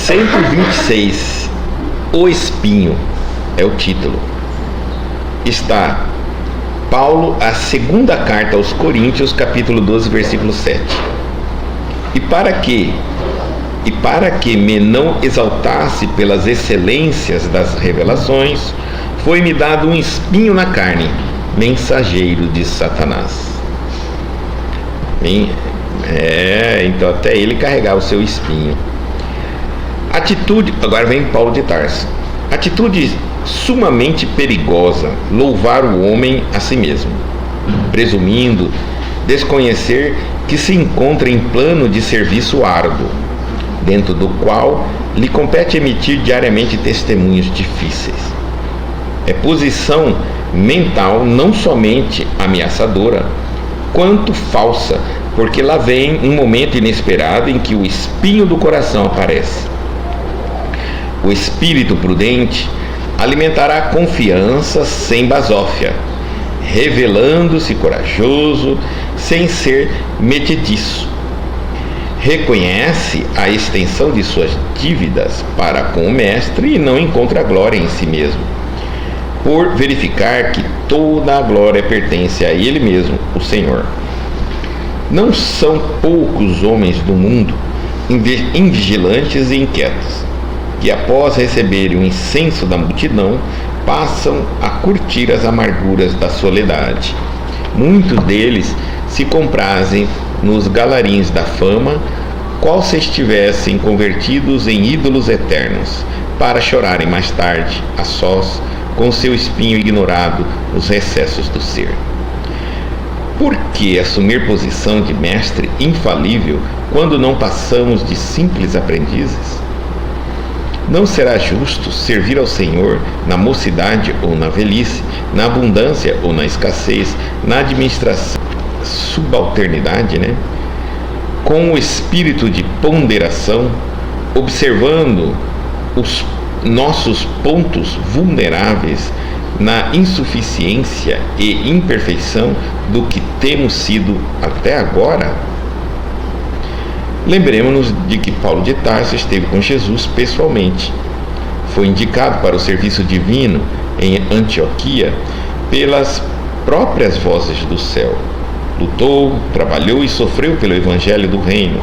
126, O Espinho, é o título. Está Paulo, a segunda carta aos Coríntios, capítulo 12, versículo 7. E para que me não exaltasse pelas excelências das revelações, foi-me dado um espinho na carne, mensageiro de Satanás. Então até ele carregava o seu espinho. Agora vem Paulo de Tarso. Atitude sumamente perigosa, louvar o homem a si mesmo, presumindo desconhecer que se encontra em plano de serviço árduo, dentro do qual lhe compete emitir diariamente testemunhos difíceis. É posição mental não somente ameaçadora, quanto falsa, porque lá vem um momento inesperado em que o espinho do coração aparece. O espírito prudente alimentará confiança sem basófia, revelando-se corajoso sem ser metediço. Reconhece a extensão de suas dívidas para com o mestre e não encontra glória em si mesmo, por verificar que toda a glória pertence a ele mesmo, o Senhor. Não são poucos homens do mundo invigilantes e inquietos, que após receberem o incenso da multidão, passam a curtir as amarguras da soledade. Muitos deles se comprazem nos galarins da fama, qual se estivessem convertidos em ídolos eternos, para chorarem mais tarde, a sós, com seu espinho ignorado nos recessos do ser. Por que assumir posição de mestre infalível quando não passamos de simples aprendizes? Não será justo servir ao Senhor na mocidade ou na velhice, na abundância ou na escassez, na administração, subalternidade, com o espírito de ponderação, observando os nossos pontos vulneráveis na insuficiência e imperfeição do que temos sido até agora? Lembremos-nos de que Paulo de Tarso esteve com Jesus pessoalmente. Foi indicado para o serviço divino em Antioquia pelas próprias vozes do céu. Lutou, trabalhou e sofreu pelo evangelho do reino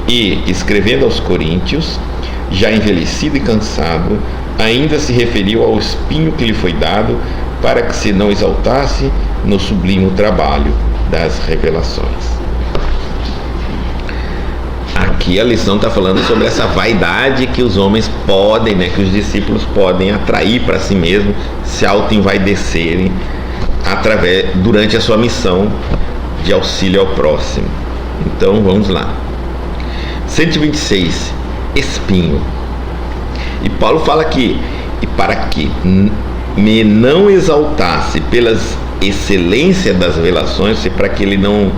e, escrevendo aos Coríntios, já envelhecido e cansado, ainda se referiu ao espinho que lhe foi dado para que se não exaltasse no sublime trabalho das revelações. Aqui a lição está falando sobre essa vaidade que os homens podem, que os discípulos podem atrair para si mesmos, se auto-envaidecerem durante a sua missão de auxílio ao próximo. Então vamos lá. 126, espinho. E Paulo fala aqui, e para que me não exaltasse pelas excelências das revelações, e para que ele não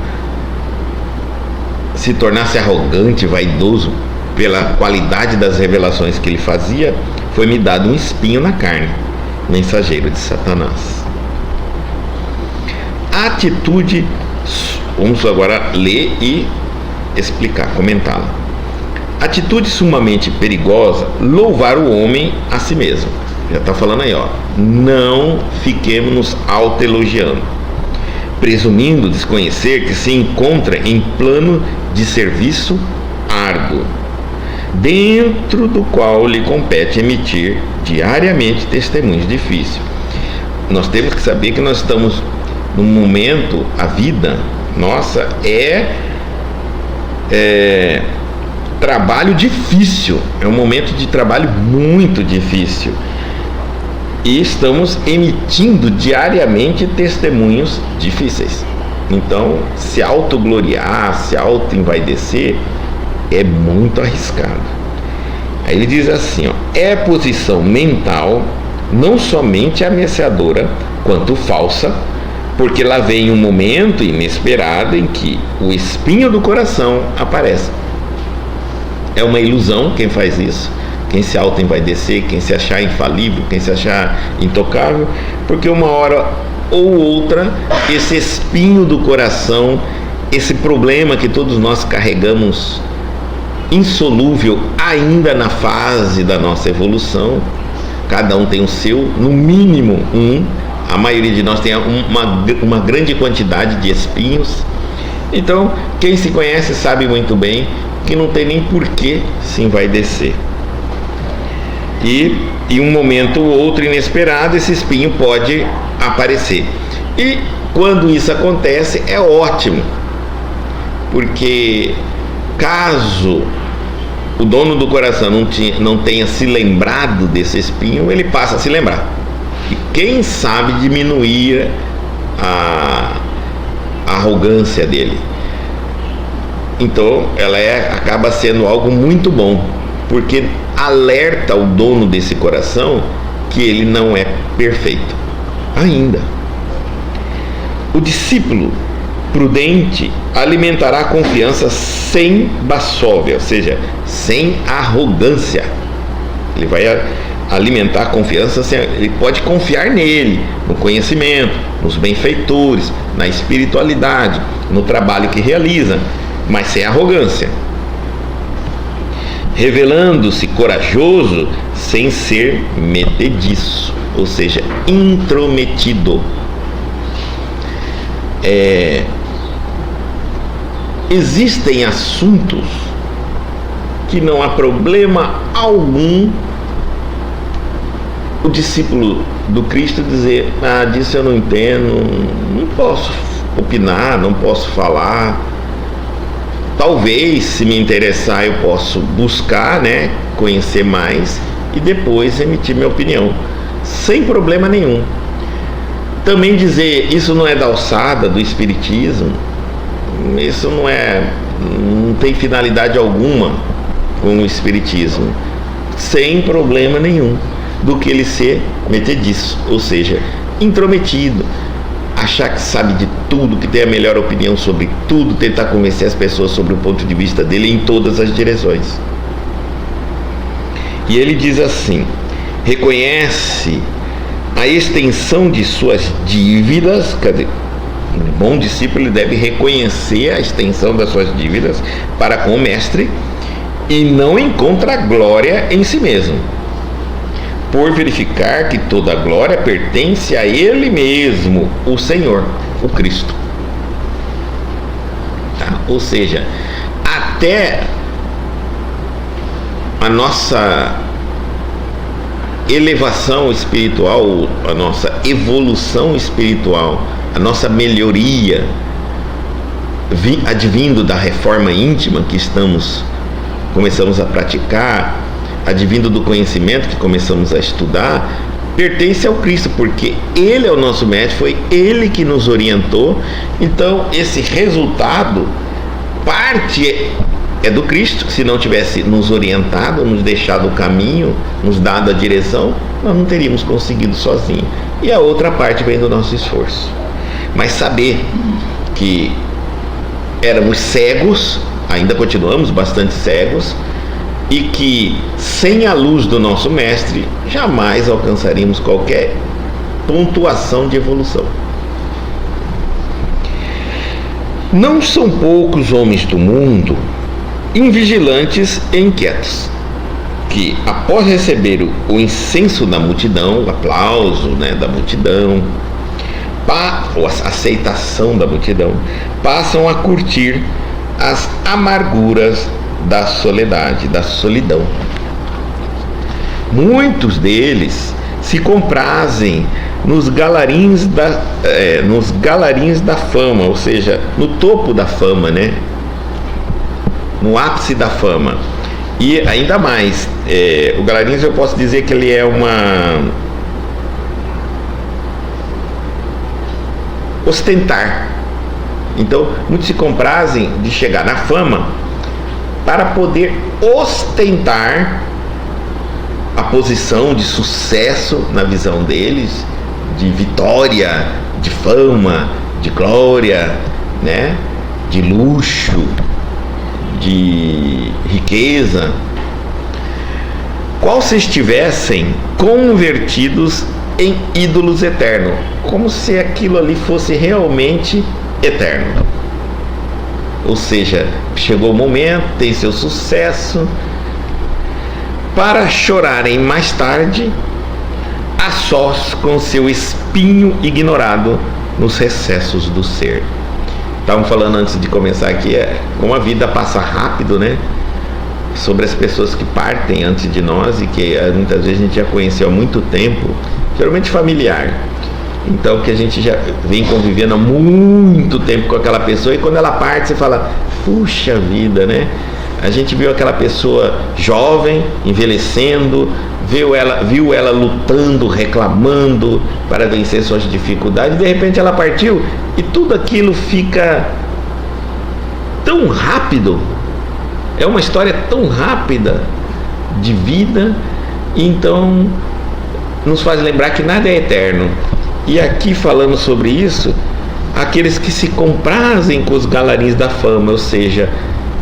se tornasse arrogante, vaidoso pela qualidade das revelações que ele fazia, foi-me dado um espinho na carne, mensageiro de Satanás. A atitude, vamos agora ler e explicar, comentá-la. Atitude sumamente perigosa, louvar o homem a si mesmo. Já está falando aí, não fiquemos nos autoelogiando, presumindo desconhecer que se encontra em plano de serviço árduo, dentro do qual lhe compete emitir diariamente testemunhos difíceis. Nós temos que saber que nós estamos num momento, a vida nossa é trabalho difícil, é um momento de trabalho muito difícil, e estamos emitindo diariamente testemunhos difíceis. Então, se autogloriar, se auto-envaidecer é muito arriscado. Aí ele diz assim, é posição mental não somente ameaçadora quanto falsa, porque lá vem um momento inesperado em que o espinho do coração aparece. É uma ilusão quem faz isso, quem se auto-envaidecer, quem se achar infalível, quem se achar intocável, porque uma hora ou outra, esse espinho do coração, esse problema que todos nós carregamos insolúvel ainda na fase da nossa evolução. Cada um tem o seu, no mínimo um. A maioria de nós tem uma grande quantidade de espinhos. Então, quem se conhece sabe muito bem que não tem nem porquê se envaidecer. E em um momento ou outro inesperado, esse espinho pode aparecer. E quando isso acontece, é ótimo, porque caso o dono do coração não tenha se lembrado desse espinho, ele passa a se lembrar. E quem sabe diminuir a arrogância dele. Então ela acaba sendo algo muito bom, porque alerta o dono desse coração que ele não é perfeito ainda. O discípulo prudente alimentará a confiança sem basóvia, ou seja, sem arrogância. Ele vai alimentar a confiança, ele pode confiar nele, no conhecimento, nos benfeitores, na espiritualidade, no trabalho que realiza, mas sem arrogância. Revelando-se corajoso sem ser metediço, ou seja, intrometido. Existem assuntos que não há problema algum o discípulo do Cristo dizer: disso eu não entendo, não posso opinar, não posso falar. Talvez, se me interessar, eu posso buscar, conhecer mais e depois emitir minha opinião, sem problema nenhum. Também dizer: isso não é da alçada do espiritismo, isso não tem finalidade alguma com o espiritismo, sem problema nenhum, do que ele ser metediço, ou seja, intrometido, achar que sabe de tudo, que tem a melhor opinião sobre tudo, tentar convencer as pessoas sobre o ponto de vista dele em todas as direções. E ele diz assim: reconhece a extensão de suas dívidas. Cadê? Um bom discípulo deve reconhecer a extensão das suas dívidas para com o mestre e não encontra glória em si mesmo, por verificar que toda a glória pertence a Ele mesmo, o Senhor, o Cristo. Ou seja, até a nossa elevação espiritual, a nossa evolução espiritual, a nossa melhoria, advindo da reforma íntima que começamos a praticar, advindo do conhecimento que começamos a estudar, pertence ao Cristo, porque Ele é o nosso mestre, foi Ele que nos orientou. Então esse resultado, parte é do Cristo. Se não tivesse nos orientado, nos deixado o caminho, nos dado a direção, nós não teríamos conseguido sozinhos. E a outra parte vem do nosso esforço. Mas saber que éramos cegos, ainda continuamos bastante cegos, e que sem a luz do nosso mestre jamais alcançaríamos qualquer pontuação de evolução. Não são poucos homens do mundo invigilantes e inquietos, que após receber o incenso da multidão, o aplauso da multidão, ou a aceitação da multidão, passam a curtir as amarguras da soledade, da solidão. Muitos deles se comprazem nos galarins da fama, ou seja, no topo da fama, no ápice da fama. E ainda mais, o galarins, eu posso dizer que ele é ostentar. Então, muitos se comprazem de chegar na fama para poder ostentar a posição de sucesso na visão deles, de vitória, de fama, de glória, de luxo, de riqueza, qual se estivessem convertidos em ídolos eternos, como se aquilo ali fosse realmente eterno. ou seja, chegou o momento, tem seu sucesso, para chorarem mais tarde a sós com seu espinho ignorado nos recessos do ser. Estavam falando antes de começar aqui, como a vida passa rápido, né? Sobre as pessoas que partem antes de nós e que muitas vezes a gente já conheceu há muito tempo, geralmente familiar. Então, que a gente já vem convivendo há muito tempo com aquela pessoa, e quando ela parte você fala, puxa vida, né? A gente viu aquela pessoa jovem, envelhecendo, viu ela lutando, reclamando para vencer suas dificuldades, de repente ela partiu e tudo aquilo fica tão rápido. É uma história tão rápida de vida, então nos faz lembrar que nada é eterno. E aqui, falando sobre isso, aqueles que se comprazem com os galarins da fama, ou seja,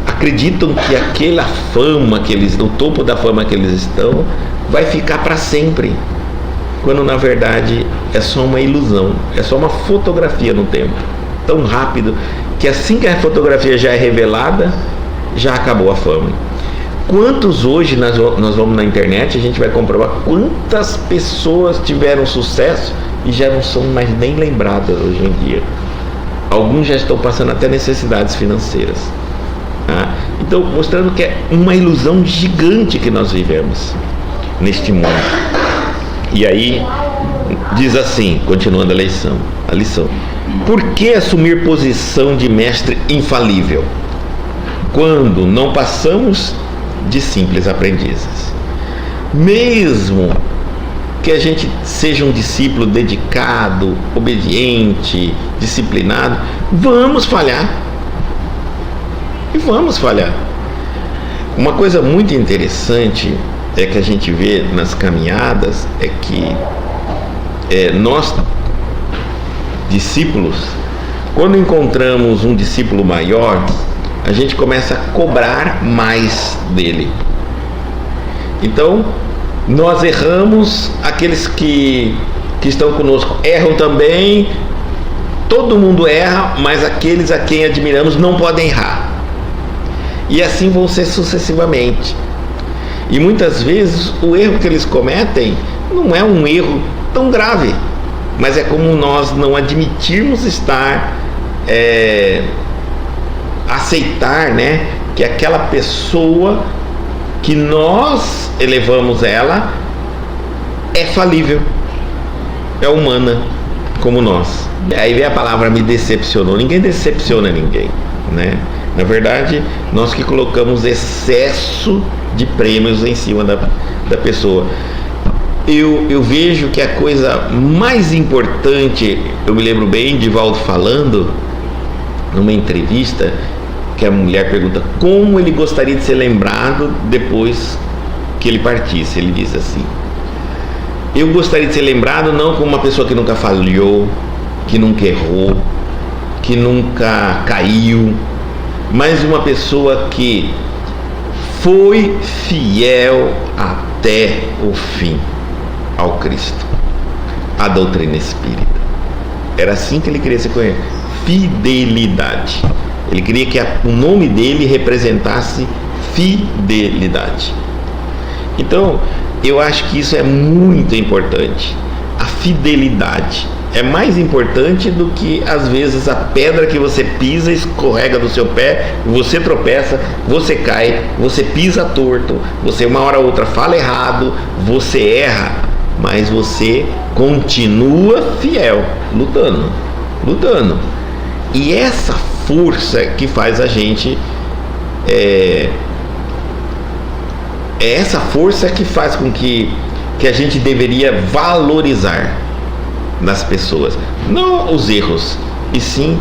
acreditam que aquela fama que eles, no topo da fama que eles estão, vai ficar para sempre, quando na verdade é só uma ilusão, é só uma fotografia no tempo, tão rápido que assim que a fotografia já é revelada, já acabou a fama. Quantos hoje nós vamos na internet, a gente vai comprovar quantas pessoas tiveram sucesso e já não são mais nem lembradas hoje em dia. Alguns já estão passando até necessidades financeiras. Tá? Então, mostrando que é uma ilusão gigante que nós vivemos neste mundo. E aí diz assim, continuando a lição: por que assumir posição de mestre infalível quando não passamos de simples aprendizes? Mesmo que a gente seja um discípulo dedicado, obediente, disciplinado, vamos falhar. E vamos falhar. Uma coisa muito interessante é que a gente vê nas caminhadas é que nós, discípulos, quando encontramos um discípulo maior, a gente começa a cobrar mais dele. Então, nós erramos, aqueles que estão conosco erram também, todo mundo erra, mas aqueles a quem admiramos não podem errar. E assim vão ser sucessivamente. E muitas vezes o erro que eles cometem não é um erro tão grave, mas é como nós não admitirmos aceitar, né, que aquela pessoa que nós elevamos ela é falível, é humana como nós. Aí vem a palavra me decepcionou. Ninguém decepciona ninguém, né? Na verdade, nós que colocamos excesso de prêmios em cima da pessoa. Eu vejo que a coisa mais importante, eu me lembro bem de Valdo falando numa entrevista, que a mulher pergunta como ele gostaria de ser lembrado depois que ele partisse. Ele diz assim: eu gostaria de ser lembrado não como uma pessoa que nunca falhou, que nunca errou, que nunca caiu, mas uma pessoa que foi fiel até o fim ao Cristo, à doutrina espírita. Era assim que ele queria ser conhecido: fidelidade. Ele queria que o nome dele representasse fidelidade. Então, eu acho que isso é muito importante. A fidelidade é mais importante do que, às vezes, a pedra que você pisa escorrega do seu pé, você tropeça, você cai, você pisa torto, você uma hora ou outra fala errado, você erra, mas você continua fiel, lutando. E essa força que faz a gente é essa força que faz com que a gente deveria valorizar nas pessoas, não os erros, e sim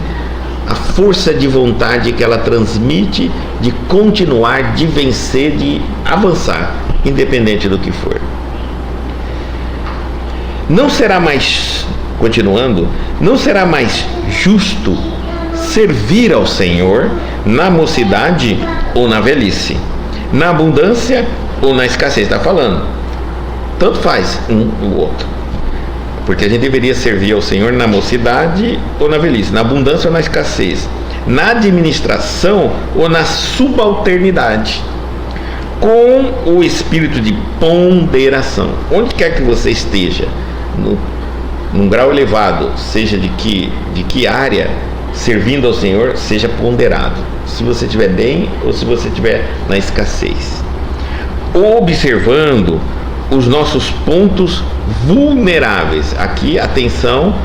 a força de vontade que ela transmite de continuar, de vencer, de avançar, independente do que for. Não será mais, continuando, não será mais justo servir ao Senhor na mocidade ou na velhice, na abundância ou na escassez? Está falando, tanto faz um ou outro, porque a gente deveria servir ao Senhor na mocidade ou na velhice, na abundância ou na escassez, na administração ou na subalternidade, com o espírito de ponderação. Onde quer que você esteja, num grau elevado, seja de que área, servindo ao Senhor, seja ponderado. Se você estiver bem ou se você estiver na escassez. Observando os nossos pontos vulneráveis. Aqui, atenção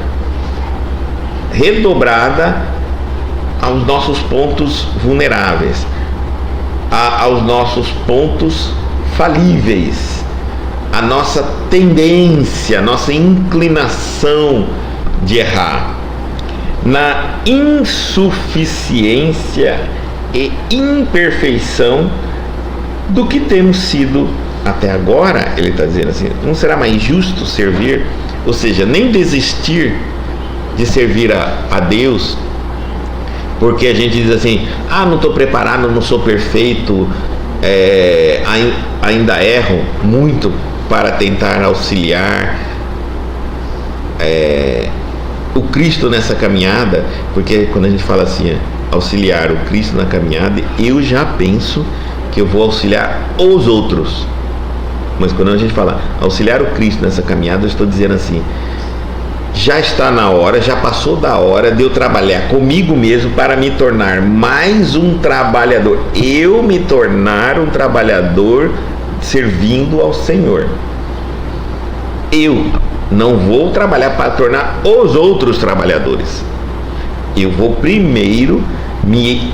redobrada aos nossos pontos vulneráveis, aos nossos pontos falíveis, a nossa tendência, a nossa inclinação de errar, na insuficiência e imperfeição do que temos sido até agora. Ele está dizendo assim: não será mais justo servir, ou seja, nem desistir de servir a Deus, porque a gente diz assim: não estou preparado, não sou perfeito, ainda erro muito para tentar auxiliar o Cristo nessa caminhada. Porque quando a gente fala assim, auxiliar o Cristo na caminhada, eu já penso que eu vou auxiliar os outros. Mas quando a gente fala auxiliar o Cristo nessa caminhada, eu estou dizendo assim: já está na hora, já passou da hora de eu trabalhar comigo mesmo para me tornar mais um trabalhador. Eu me tornar um trabalhador servindo ao Senhor. Eu não vou trabalhar para tornar os outros trabalhadores. Eu vou primeiro me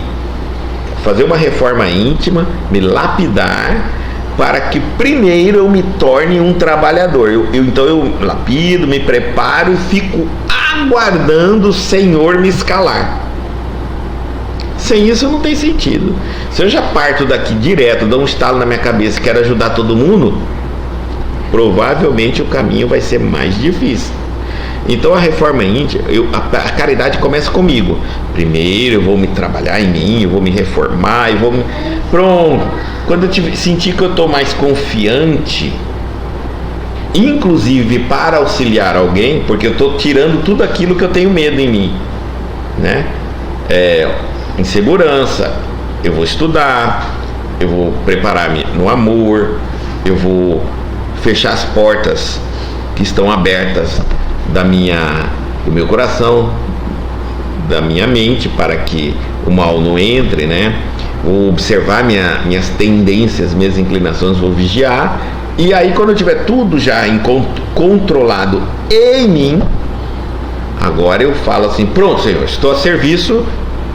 fazer uma reforma íntima, me lapidar, para que primeiro eu me torne um trabalhador. Então eu lapido, me preparo e fico aguardando o Senhor me escalar. Sem isso não tem sentido. Se eu já parto daqui direto, dou um estalo na minha cabeça e quero ajudar todo mundo, provavelmente o caminho vai ser mais difícil. Então a reforma íntima, a caridade começa comigo. Primeiro eu vou me trabalhar em mim, eu vou me reformar, pronto. Quando eu sentir que eu estou mais confiante, inclusive para auxiliar alguém, porque eu estou tirando tudo aquilo que eu tenho medo em mim, né? Insegurança, eu vou estudar, eu vou preparar-me no amor, eu vou fechar as portas que estão abertas do meu coração, da minha mente, para que o mal não entre, né? Vou observar minhas tendências, minhas inclinações, vou vigiar. E aí, quando eu tiver tudo já controlado em mim, agora eu falo assim: pronto, Senhor, estou a serviço,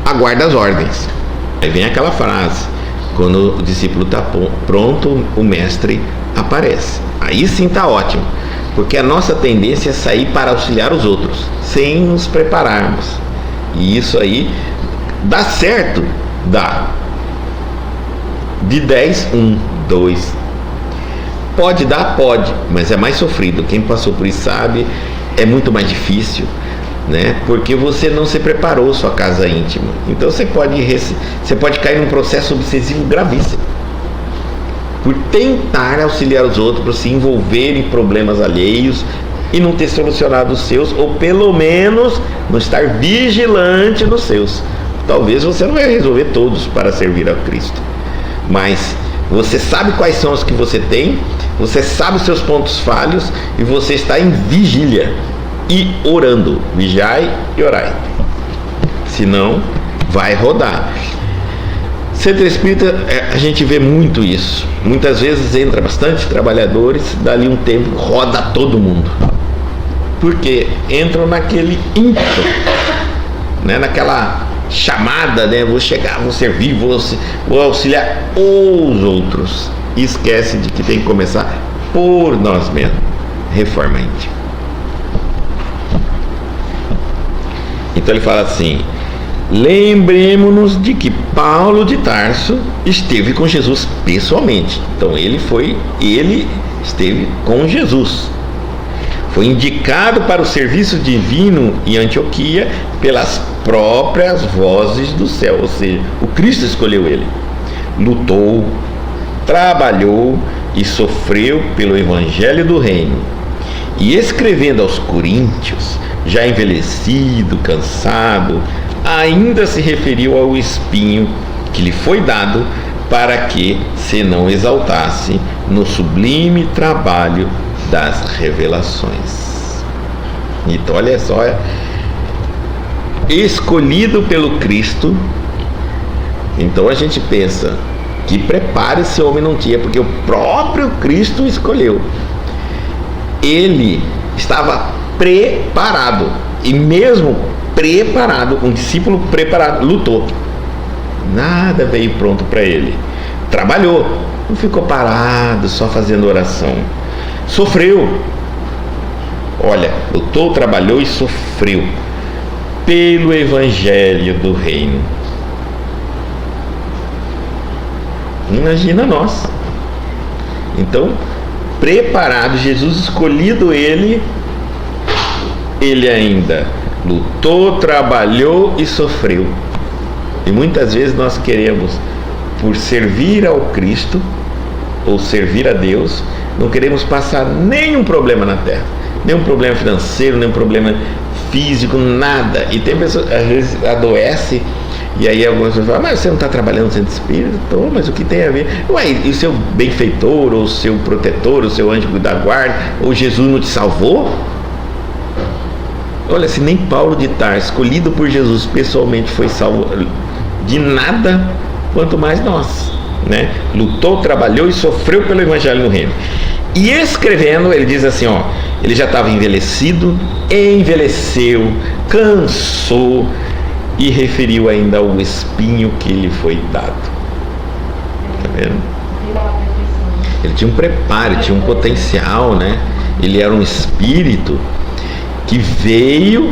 aguarda as ordens. Aí vem aquela frase: quando o discípulo está pronto, o mestre aparece. Aí sim está ótimo, porque a nossa tendência é sair para auxiliar os outros, sem nos prepararmos. E isso aí dá certo, dá. De 10, 1, 2. Pode dar? Pode, mas é mais sofrido. Quem passou por isso sabe, é muito mais difícil, né? Porque você não se preparou sua casa íntima. Então você pode cair num processo obsessivo gravíssimo, por tentar auxiliar os outros, por se envolver em problemas alheios e não ter solucionado os seus, ou pelo menos não estar vigilante nos seus. Talvez você não vai resolver todos para servir a Cristo, mas você sabe quais são os que você tem, você sabe os seus pontos falhos e você está em vigília e orando. Vigiai e orai, senão vai rodar. Centro espírita, a gente vê muito isso. Muitas vezes entra bastante trabalhadores, dali um tempo roda todo mundo, porque entram naquele ímpeto, né? Naquela chamada, né? Vou chegar, vou servir, vou auxiliar os outros, e esquece de que tem que começar por nós mesmos. Reforma íntima. Então ele fala assim: lembremos-nos de que Paulo de Tarso esteve com Jesus pessoalmente. Então ele esteve com Jesus. Foi indicado para o serviço divino em Antioquia pelas próprias vozes do céu, ou seja, o Cristo escolheu ele. Lutou, trabalhou e sofreu pelo Evangelho do Reino. E escrevendo aos Coríntios, já envelhecido, cansado, ainda se referiu ao espinho que lhe foi dado para que se não exaltasse no sublime trabalho das revelações. Então, olha só, escolhido pelo Cristo. Então a gente pensa, que preparo esse homem não tinha, porque o próprio Cristo escolheu. Ele estava preparado, e mesmo preparado, um discípulo preparado, lutou. Nada veio pronto para ele. Trabalhou, não ficou parado só fazendo oração. Sofreu. Olha, lutou, trabalhou e sofreu pelo evangelho do reino. Imagina nós. Então, preparado, Jesus escolhido ele ainda lutou, trabalhou e sofreu. E muitas vezes nós queremos, por servir ao Cristo ou servir a Deus, não queremos passar nenhum problema na terra, nenhum problema financeiro, nenhum problema físico, nada. E tem pessoas, às vezes, adoece, e aí algumas pessoas falam, mas você não está trabalhando no centro espírita? Tô, mas o que tem a ver? Ué, e o seu benfeitor, ou o seu protetor, o seu anjo da guarda, ou Jesus não te salvou? Olha, se nem Paulo de Tarso, escolhido por Jesus pessoalmente, foi salvo de nada, quanto mais nós, né? Lutou, trabalhou e sofreu pelo evangelho no reino. E escrevendo, ele diz assim, ó, ele já estava envelhecido, envelheceu, cansou, e referiu ainda ao espinho que lhe foi dado. Tá vendo? Ele tinha um preparo, tinha um potencial, né? Ele era um espírito que veio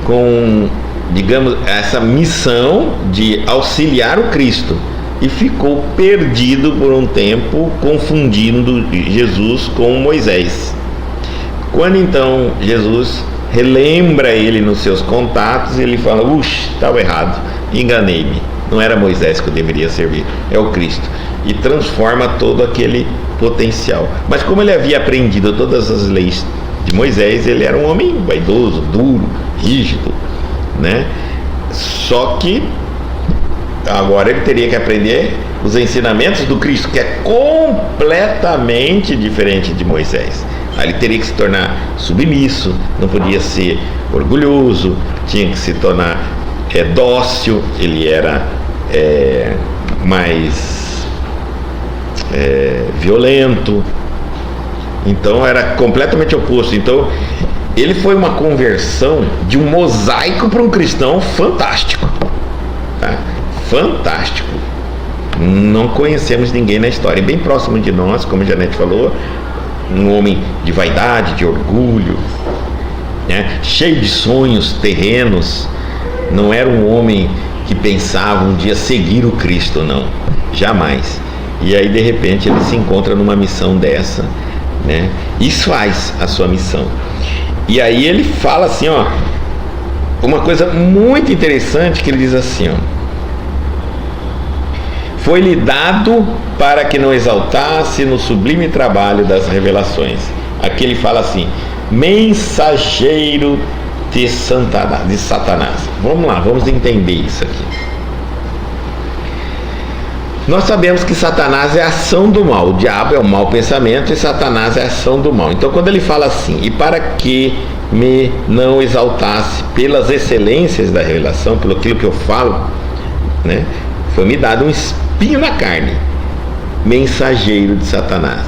com, digamos, essa missão de auxiliar o Cristo e ficou perdido por um tempo, confundindo Jesus com Moisés. Quando então Jesus relembra ele nos seus contatos, ele fala, estava errado, enganei-me, não era Moisés que eu deveria servir, é o Cristo, e transforma todo aquele potencial. Mas como ele havia aprendido todas as leis de Moisés, ele era um homem vaidoso, duro, rígido, né? Só que agora ele teria que aprender os ensinamentos do Cristo, que é completamente diferente de Moisés. Aí ele teria que se tornar submisso, não podia ser orgulhoso, tinha que se tornar dócil, ele era mais violento. Então era completamente oposto. Então ele foi uma conversão de um mosaico para um cristão fantástico, tá? Fantástico. Não conhecemos ninguém na história. E bem próximo de nós, como a Janete falou, um homem de vaidade, de orgulho, né? Cheio de sonhos terrenos. Não era um homem que pensava um dia seguir o Cristo, não, jamais. E aí de repente ele se encontra numa missão dessa, né? Isso faz a sua missão. E aí ele fala assim, ó, uma coisa muito interessante, que ele diz assim, ó: foi-lhe dado para que não exaltasse no sublime trabalho das revelações. Aqui ele fala assim, mensageiro de Satanás. Vamos lá, vamos entender isso aqui. Nós sabemos que Satanás é a ação do mal, o diabo é o mau pensamento e Satanás é a ação do mal. Então quando ele fala assim, e para que me não exaltasse pelas excelências da revelação, pelo aquilo que eu falo, né, foi-me dado um espinho na carne, mensageiro de Satanás.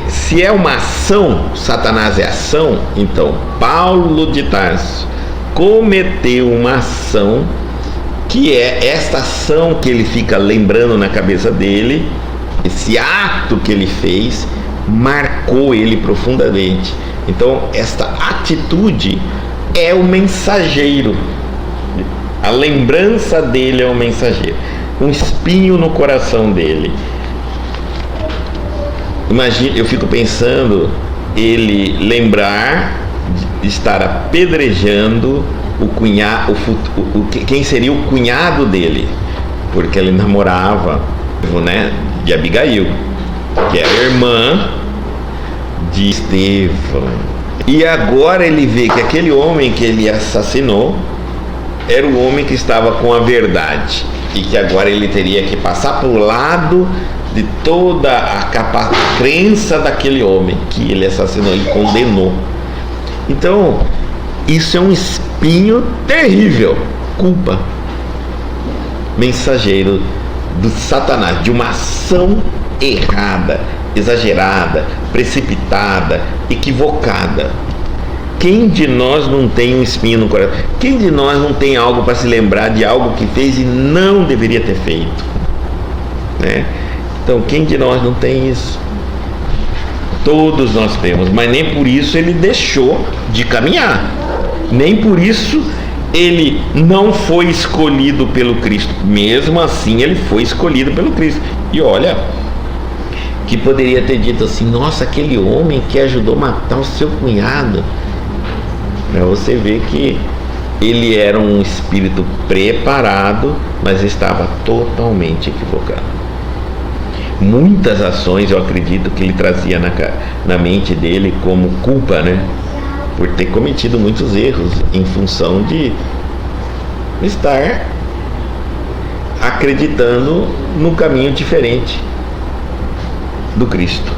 Se é uma ação, Satanás é ação, então Paulo de Tarso cometeu uma ação, que é esta ação que ele fica lembrando na cabeça dele. Esse ato que ele fez marcou ele profundamente. Então esta atitude é o mensageiro, a lembrança dele é o mensageiro, um espinho no coração dele. Imagina, eu fico pensando ele lembrar de estar apedrejando o cunhado, quem seria o cunhado dele, porque ele namorava, né, de Abigail, que era irmã de Estevão. E agora ele vê que aquele homem que ele assassinou era o homem que estava com a verdade, e que agora ele teria que passar por lado de toda a crença daquele homem que ele assassinou e condenou. Então, isso é um espinho terrível. Culpa. Mensageiro do Satanás, de uma ação errada, exagerada, precipitada, equivocada. Quem de nós não tem um espinho no coração? Quem de nós não tem algo para se lembrar de algo que fez e não deveria ter feito? Né? Então, quem de nós não tem isso? Todos nós temos, mas nem por isso ele deixou de caminhar. Nem por isso ele não foi escolhido pelo Cristo. Mesmo assim, ele foi escolhido pelo Cristo. E olha, que poderia ter dito assim: nossa, aquele homem que ajudou a matar o seu cunhado. Para você ver que ele era um espírito preparado, mas estava totalmente equivocado. Muitas ações eu acredito que ele trazia na mente dele como culpa, né? Por ter cometido muitos erros em função de estar acreditando num caminho diferente do Cristo.